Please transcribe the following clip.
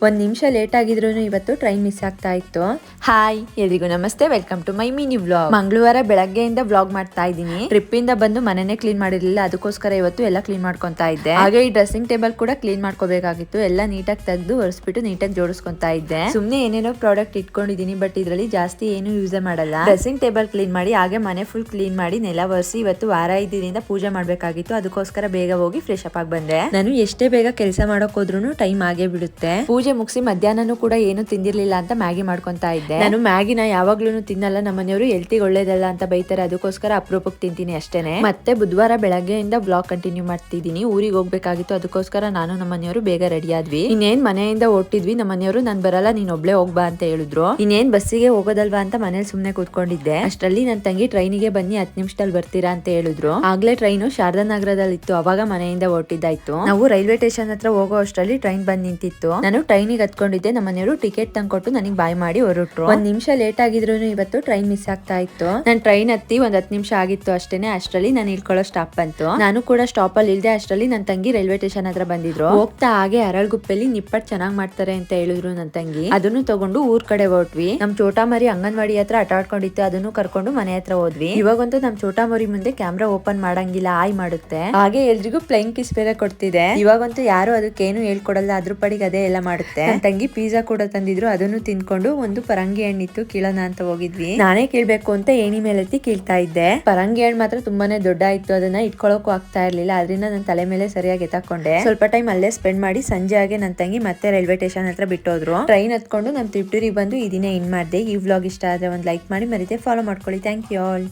ಒಂದ್ ನಿಮಿಷ ಲೇಟ್ ಆಗಿದ್ರು ಇವತ್ತು ಟ್ರೈನ್ ಮಿಸ್ ಆಗ್ತಾ ಇತ್ತು. ಹಾಯ್ ಎಲ್ರಿಗೂ ನಮಸ್ತೆ, welcome to my mini vlog. ಮಂಗಳವಾರ ಬೆಳಗ್ಗೆಯಿಂದ ವ್ಲಾಗ್ ಮಾಡ್ತಾ ಇದ್ದೀನಿ. ಟ್ರಿಪ್ ಇಂದ ಬಂದು ಮನೆನೇ ಕ್ಲೀನ್ ಮಾಡಿರ್ಲಿಲ್ಲ, ಅದಕ್ಕೋಸ್ಕರ ಇವತ್ತು ಎಲ್ಲ ಕ್ಲೀನ್ ಮಾಡ್ಕೊಂತಾ ಇದ್ದೆ. ಹಾಗೆ ಈ ಡ್ರೆಸ್ಸಿಂಗ್ ಟೇಬಲ್ ಕೂಡ ಕ್ಲೀನ್ ಮಾಡ್ಕೋಬೇಕಾಗಿತ್ತು. ಎಲ್ಲ ನೀಟಾಗಿ ತೆಗೆದು ಒರೆಸ್ಬಿಟ್ಟು ನೀಟಾಗಿ ಜೋಡಿಸ್ಕೊಂತಾ ಇದ್ದೆ. ಸುಮ್ನೆ ಏನೇನೋ ಪ್ರಾಡಕ್ಟ್ ಇಟ್ಕೊಂಡಿದೀನಿ, ಬಟ್ ಇದ್ರಲ್ಲಿ ಜಾಸ್ತಿ ಏನು ಯೂಸ್ ಮಾಡಲ್ಲ. ಡ್ರೆಸ್ಸಿಂಗ್ ಟೇಬಲ್ ಕ್ಲೀನ್ ಮಾಡಿ ಹಾಗೆ ಮನೆ ಫುಲ್ ಕ್ಲೀನ್ ಮಾಡಿ ನೆಲ ಒರೆಸಿ ಇವತ್ತು ವಾರ ಇದ್ದಿದ್ದರಿಂದ ಪೂಜೆ ಮಾಡ್ಬೇಕಾಗಿತ್ತು. ಅದಕ್ಕೋಸ್ಕರ ಬೇಗ ಹೋಗಿ ಫ್ರೆಶ್ ಅಪ್ ಆಗಿ ಬಂದೆ. ನಾನು ಎಷ್ಟೇ ಬೇಗ ಕೆಲಸ ಮಾಡಕ್ ಹೋದ್ರು ಟೈಮ್ ಆಗೇ ಬಿಡುತ್ತೆ. ಪೂಜೆ ಮುಗಿಸಿ ಮಧ್ಯಾಹ್ನನೂ ಕೂಡ ಏನು ತಿಂದಿರ್ಲಿಲ್ಲ ಅಂತ ಮ್ಯಾಗಿ ಮಾಡ್ಕೊಂತಾ ಇದ್ದೆ. ನಾನು ಮ್ಯಾಗಿನ ಯಾವಾಗ್ಲೂ ತಿನ್ನಲ್ಲ, ನಮ್ಮನೆಯವರು ಹೆಲ್ತಿಗೆ ಒಳ್ಳೇದಲ್ಲ ಅಂತ ಬೈತಾರೆ, ಅದಕ್ಕೋಸ್ಕರ ಅಪರೂಪಕ್ಕೆ ತಿಂತೀನಿ ಅಷ್ಟೇನೆ. ಮತ್ತೆ ಬುಧವಾರ ಬೆಳಗ್ಗೆಯಿಂದ ಬ್ಲಾಗ್ ಕಂಟಿನ್ಯೂ ಮಾಡ್ತಿದ್ದೀನಿ. ಊರಿಗೆ ಹೋಗ್ಬೇಕಾಗಿತ್ತು, ಅದಕ್ಕೋಸ್ಕರ ನಾನು ನಮ್ಮನೆಯವರು ಬೇಗ ರೆಡಿ ಆದ್ವಿ. ಇನ್ನೇನ್ ಮನೆಯಿಂದ ಹೊಟ್ಟಿದ್ವಿ. ನಮ್ಮನೆಯವರು ನಾನ್ ಬರಲ್ಲ, ನೀನ್ ಒಬ್ಳೆ ಹೋಗ್ಬಾ ಅಂತ ಹೇಳಿದ್ರು. ಇನ್ನೇನ್ ಬಸ್ಸಿಗೆ ಹೋಗೋದಲ್ವಾ ಅಂತ ಮನೇಲಿ ಸುಮ್ನೆ ಕೂತ್ಕೊಂಡಿದ್ದೆ. ಅಷ್ಟರಲ್ಲಿ ನನ್ನ ತಂಗಿ ಟ್ರೈನಿಗೆ ಬನ್ನಿ 10 ನಿಮಿಷದಲ್ಲಿ ಬರ್ತೀರಾ ಅಂತ ಹೇಳಿದ್ರು. ಆಗ್ಲೇ ಟ್ರೈನು ಶಾರದಾನಗರದಲ್ಲಿ ಇತ್ತು, ಅವಾಗ ಮನೆಯಿಂದ ಹೊಟ್ಟಿದ್ದಾಯ್ತು. ನಾವು ರೈಲ್ವೆ ಸ್ಟೇಷನ್ ಹತ್ರ ಹೋಗೋ ಅಷ್ಟರಲ್ಲಿ ಟ್ರೈನ್ ಬಂದ್ ನಿಂತಿತ್ತು. ನಾನು ಟ್ರೈನಿಗೆ ಹತ್ಕೊಂಡಿದ್ದೆ. ನಮ್ಮನೆಯವರು ಟಿಕೆಟ್ ತಂದ್ಕೊಟ್ಟು ನನಗೆ ಬಾಯ್ ಮಾಡಿ ಹೊರಟ್ರು. ಒಂದ್ ನಿಮಿಷ ಲೇಟ್ ಆಗಿದ್ರು ಇವತ್ತು ಟ್ರೈನ್ ಮಿಸ್ ಆಗ್ತಾ ಇತ್ತು. ನಾನು ಟ್ರೈನ್ ಹತ್ತಿ ಒಂದ್ 10 ನಿಮಿಷ ಆಗಿತ್ತು ಅಷ್ಟೇನೆ. ಅಷ್ಟರಲ್ಲಿ ನಾನು ಇಳ್ಕೊಳ್ಳೋ ಸ್ಟಾಪ್ ಬಂತು. ನಾನು ಕೂಡ ಸ್ಟಾಪ್ ಅಲ್ಲಿ ಇಲ್ದೆ. ಅಷ್ಟರಲ್ಲಿ ನನ್ನ ತಂಗಿ ರೈಲ್ವೆ ಸ್ಟೇಷನ್ ಹತ್ರ ಬಂದಿದ್ರು. ಹೋಗ್ತಾ ಹಾಗೆ ಅರಳ್ಗುಪ್ಪೆಲಿ ನಿಪ್ಪಟ್ಟು ಚೆನ್ನಾಗ್ ಮಾಡ್ತಾರೆ ಅಂತ ಹೇಳಿದ್ರು ನನ್ನ ತಂಗಿ. ಅದನ್ನು ತಗೊಂಡು ಊರ್ ಕಡೆ ಹೊರಟ್ವಿ. ನಮ್ ಚೋಟಾಮರಿ ಅಂಗನವಾಡಿ ಹತ್ರ ಆಟ ಆಡ್ಕೊಂಡಿತ್ತು, ಅದನ್ನು ಕರ್ಕೊಂಡು ಮನೆ ಹತ್ರ ಹೋದ್ವಿ. ಇವಾಗಂತೂ ನಮ್ ಚೋಟಾಮರಿ ಮುಂದೆ ಕ್ಯಾಮ್ರಾ ಓಪನ್ ಮಾಡಂಗಿಲ್ಲ, ಆಯ್ ಮಾಡುತ್ತೆ. ಹಾಗೆ ಎಲ್ರಿಗೂ ಫ್ಲೈಯಿಂಗ್ ಕಿಸ್ ಬೇರೆ ಕೊಡ್ತಿದೆ. ಇವಾಗಂತೂ ಯಾರು ಅದಕ್ಕೇನು ಹೇಳ್ಕೊಡಲ್ಲ, ಅದ್ರ ಪಡಿಗೆ ಅದೇ ಎಲ್ಲ ಮಾಡುತ್ತೆ. ನನ್ನ ತಂಗಿ ಪಿಜ್ಜಾ ಕೂಡ ತಂದಿದ್ರು, ಅದನ್ನು ತಿನ್ಕೊಂಡು ಒಂದು ಪರಂಗಿ ಹಣ್ಣಿತ್ತು ಕೀಳೋಣ ಅಂತ ಹೋಗಿದ್ವಿ. ನಾನೇ ಕೀಳ್ಬೇಕು ಅಂತ ಏಣಿ ಮೇಲೆತ್ತಿ ಕೀಳ್ತಾ ಇದ್ದೆ. ಪರಂಗಿ ಹಣ್ಣು ಮಾತ್ರ ತುಂಬಾನೇ ದೊಡ್ಡ ಇತ್ತು, ಅದನ್ನ ಇಟ್ಕೊಳ್ಳೋಕು ಆಗ್ತಾ ಇರ್ಲಿಲ್ಲ. ಅದರಿಂದ ನನ್ನ ತಲೆ ಮೇಲೆ ಸರಿಯಾಗಿ ಎತ್ತಾಕೊಂಡೆ. ಸ್ವಲ್ಪ ಟೈಮ್ ಅಲ್ಲೇ ಸ್ಪೆಂಡ್ ಮಾಡಿ ಸಂಜೆ ಆಗಿ ನನ್ನ ತಂಗಿ ಮತ್ತೆ ರೈಲ್ವೆ ಸ್ಟೇಷನ್ ಹತ್ರ ಬಿಟ್ಟೋದ್ರು. ಟ್ರೈನ್ ಹತ್ಕೊಂಡು ನಮ್ ತಿಪ್ಟೂರಿಗೆ ಬಂದು ಇದನ್ನೇ ಇನ್ ಮಾಡಿದೆ. ಈ ವ್ಲಾಗ್ ಇಷ್ಟ ಆದ್ರೆ ಒಂದು ಲೈಕ್ ಮಾಡಿ, ಮರಿದೆ ಫಾಲೋ ಮಾಡ್ಕೊಳ್ಳಿ. Thank you all.